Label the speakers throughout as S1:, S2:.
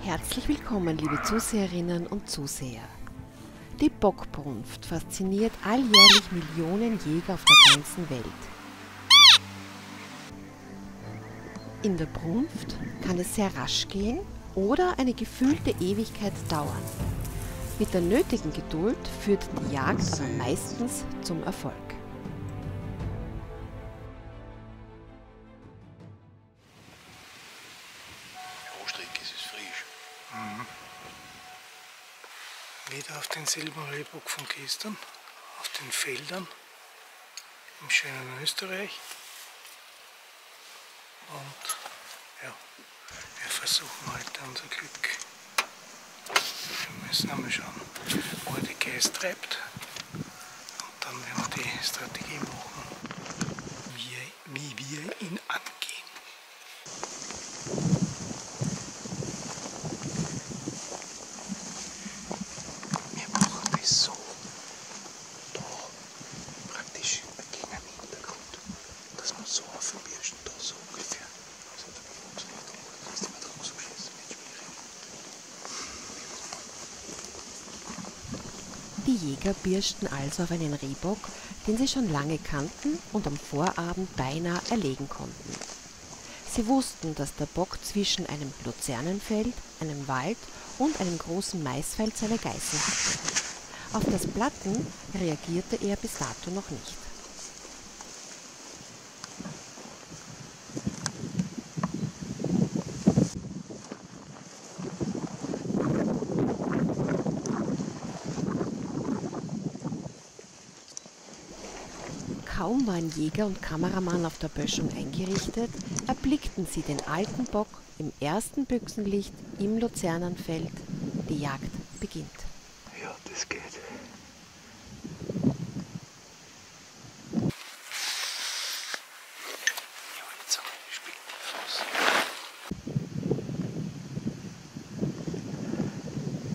S1: Herzlich willkommen, liebe Zuseherinnen und Zuseher. Die Bockbrunft fasziniert alljährlich Millionen Jäger auf der ganzen Welt. In der Brunft kann es sehr rasch gehen oder eine gefühlte Ewigkeit dauern. Mit der nötigen Geduld führt die Jagd aber meistens zum Erfolg.
S2: Es ist frisch.
S3: Wieder auf denselben Rehbock von gestern, auf den Feldern im schönen Österreich. Und ja, wir versuchen heute unser Glück. Wir müssen einmal schauen, wo er die Geiß treibt. Und dann werden wir die Strategie machen, wie wir ihn angehen. Wir machen das so, da praktisch gegen den Hintergrund, dass man so auf den Birschen da so ungefähr. Also da kannst du nicht drauf so schießen, nicht schwierig.
S1: Die Jäger pirschten also auf einen Rehbock, den sie schon lange kannten und am Vorabend beinahe erlegen konnten. Sie wussten, dass der Bock zwischen einem Luzernenfeld, einem Wald und einem großen Maisfeld seine Geißen hatte. Auf das Platten reagierte er bis dato noch nicht. Kaum waren Jäger und Kameramann auf der Böschung eingerichtet, erblickten sie den alten Bock im ersten Büchsenlicht im Luzernenfeld. Die Jagd beginnt.
S3: Ja, das geht. Ja, jetzt spielt die Faust.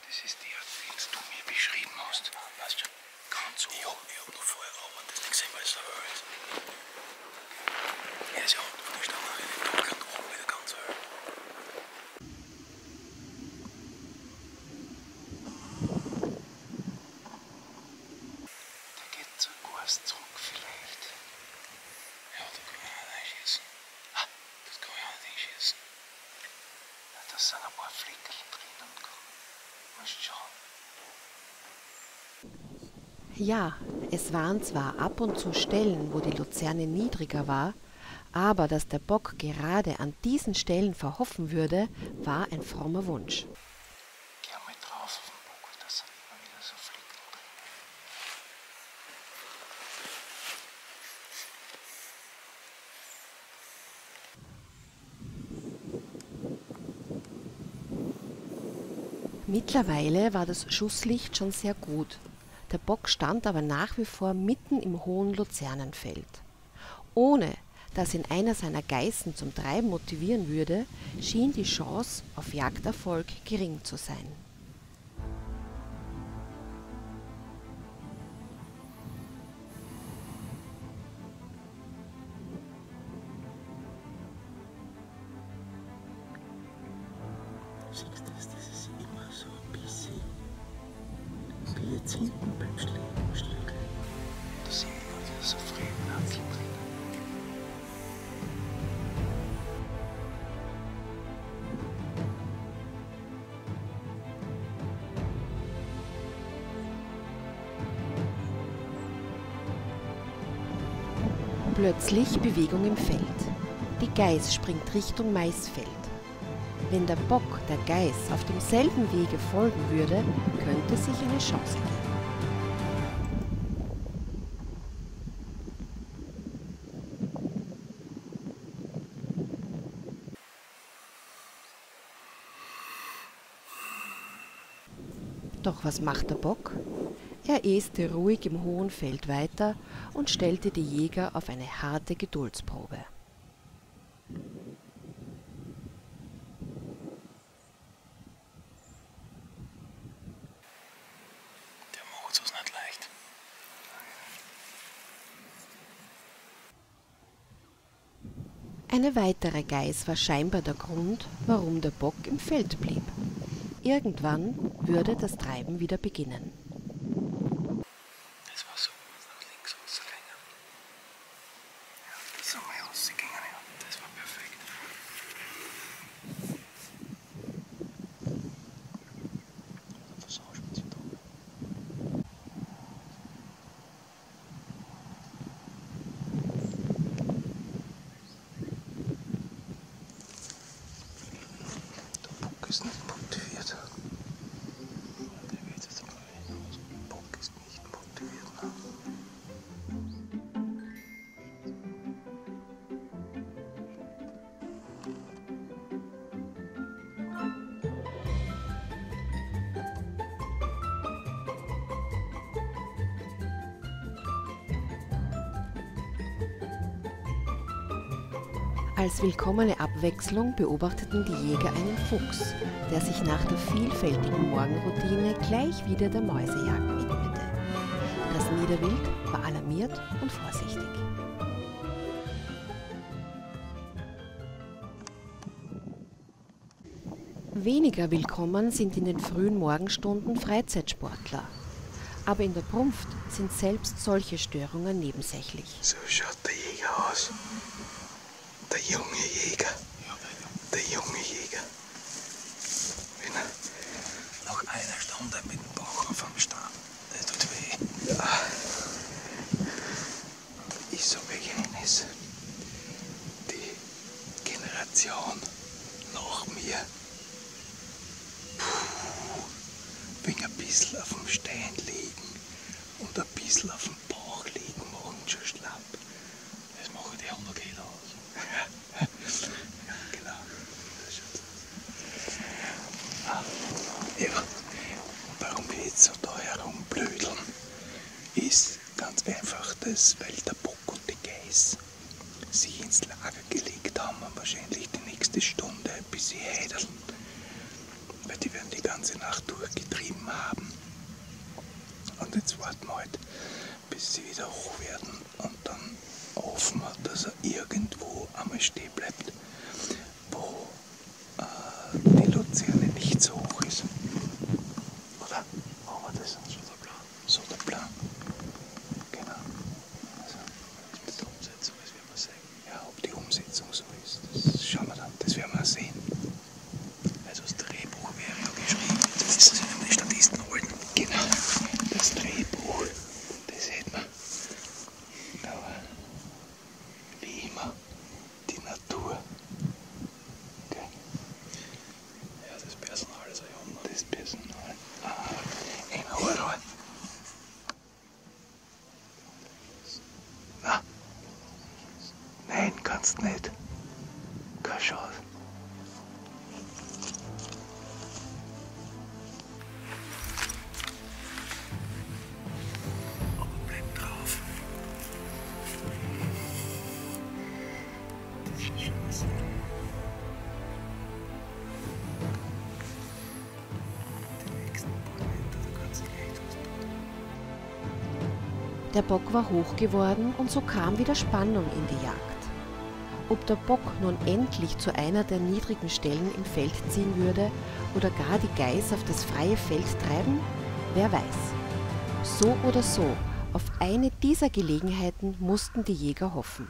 S3: Das ist die Art, die du mir beschrieben hast. Weißt du, ganz so. Ja, ich hab noch vorher aber das nicht gesehen, weil es so höher ist. Er ist ja unten von der Stange in den Tag und oben wieder ganz höher. Der geht zur Gast zurück vielleicht. Ja, da kann man auch einschießen. Ah, das kann man auch nicht einschießen. Ja, da sind ein paar Fleckel drin und musst schauen.
S1: Ja, es waren zwar ab und zu Stellen, wo die Luzerne niedriger war, aber dass der Bock gerade an diesen Stellen verhoffen würde, war ein frommer Wunsch.
S3: Geh mal drauf auf den Bock, da sind immer wieder so Flecken drin.
S1: Mittlerweile war das Schusslicht schon sehr gut. Der Bock stand aber nach wie vor mitten im hohen Luzernenfeld. Ohne dass ihn einer seiner Geißen zum Treiben motivieren würde, schien die Chance auf Jagderfolg gering zu sein.
S3: Siehst du, das ist immer so ein bisschen wie jetzt hinten beim Schlügel. Da sind immer wieder so Frühnapfel drin.
S1: Plötzlich Bewegung im Feld. Die Geiß springt Richtung Maisfeld. Wenn der Bock der Geiß auf demselben Wege folgen würde, könnte sich eine Chance geben. Doch was macht der Bock? Er äste ruhig im hohen Feld weiter und stellte die Jäger auf eine harte Geduldsprobe.
S3: Der macht es nicht leicht.
S1: Eine weitere Geiß war scheinbar der Grund, warum der Bock im Feld blieb. Irgendwann würde das Treiben wieder beginnen.
S3: Das war so, nach links rausgegangen. Ja, das sind wir rausgegangen, ja. Das war perfekt. Versauschen sie da. Der Bock ist nicht motiviert. Der geht jetzt mal hinaus. Der Bock ist nicht motiviert.
S1: Als willkommene Abwechslung beobachteten die Jäger einen Fuchs, der sich nach der vielfältigen Morgenroutine gleich wieder der Mäusejagd widmete. Das Niederwild war alarmiert und vorsichtig. Weniger willkommen sind in den frühen Morgenstunden Freizeitsportler. Aber in der Prunft sind selbst solche Störungen nebensächlich.
S3: So schaut der Jäger aus. Der junge Jäger. Der junge Jäger. Wenn er nach einer Stunde mit dem Bauch auf dem Stand, das tut weh. Ja. Ich sage euch eines. Die Generation nach mir, wegen ein bisschen auf dem Stein liegen und ein bisschen auf dem Bauch liegen, machen schon schlapp. Das machen die 100 Kilo aus. Ja, genau. Das schaut aus. Ja, warum wir jetzt so da herumblödeln, ist ganz einfach das, weil der Bock und die Geiß sich ins Lager gelegt haben und wahrscheinlich die nächste Stunde, bis sie heideln. Weil die werden die ganze Nacht durchgetrieben haben. Und jetzt warten wir halt, bis sie wieder hoch werden und dann hoffen wir, dass er irgendwo einmal stehen bleibt, wo die Luzerne nicht so hoch ist. Oder? Machen wir das? So der Plan. So der Plan. Genau. Also, mit der Umsetzung, das werden wir sehen. Ja, ob die Umsetzung so ist, das schauen wir dann. Das werden wir sehen. Also das Drehbuch wäre ja geschrieben. Das ist das, wenn wir die Statisten holen. Genau. Das Drehbuch, das hätten wir. Aber wie immer, die Natur. Okay. Ja, das Personal ist ein Junge. Das Personal. Ein Horror. Na? Nein, kannst nicht. Keine Chance. Aber bleib drauf. Das ist schon was. Die nächsten paar Meter, da kannst du echt was tun.
S1: Der Bock war hoch geworden und so kam wieder Spannung in die Jagd. Ob der Bock nun endlich zu einer der niedrigen Stellen im Feld ziehen würde oder gar die Geiß auf das freie Feld treiben, wer weiß. So oder so, auf eine dieser Gelegenheiten mussten die Jäger hoffen.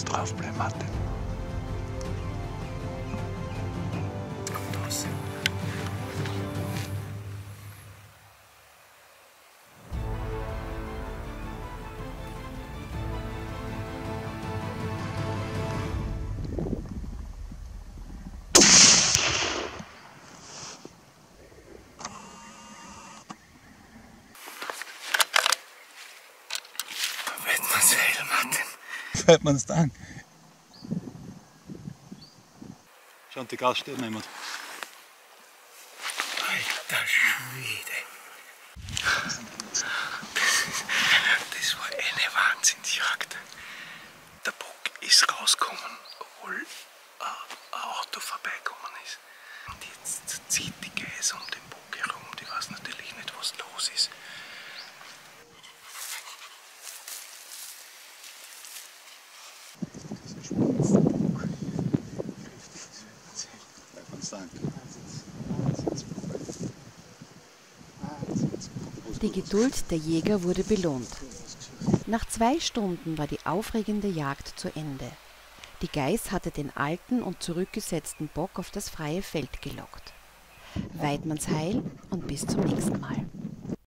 S2: Jetzt draufbleiben, Martin.
S3: Kommt raus. Weidmannsheil, Martin.
S4: Weidmannsdang. Schau, die Gas steht niemand.
S3: Alter Schwede. Das war eine Wahnsinnsjagd. Der Bock ist rausgekommen, obwohl ein Auto vorbeigekommen ist. Und jetzt zieht die Geiß um den Bock herum. Die weiß natürlich nicht, was los ist.
S1: Die Geduld der Jäger wurde belohnt. Nach 2 Stunden war die aufregende Jagd zu Ende. Die Geiß hatte den alten und zurückgesetzten Bock auf das freie Feld gelockt. Weidmannsheil und bis zum nächsten Mal.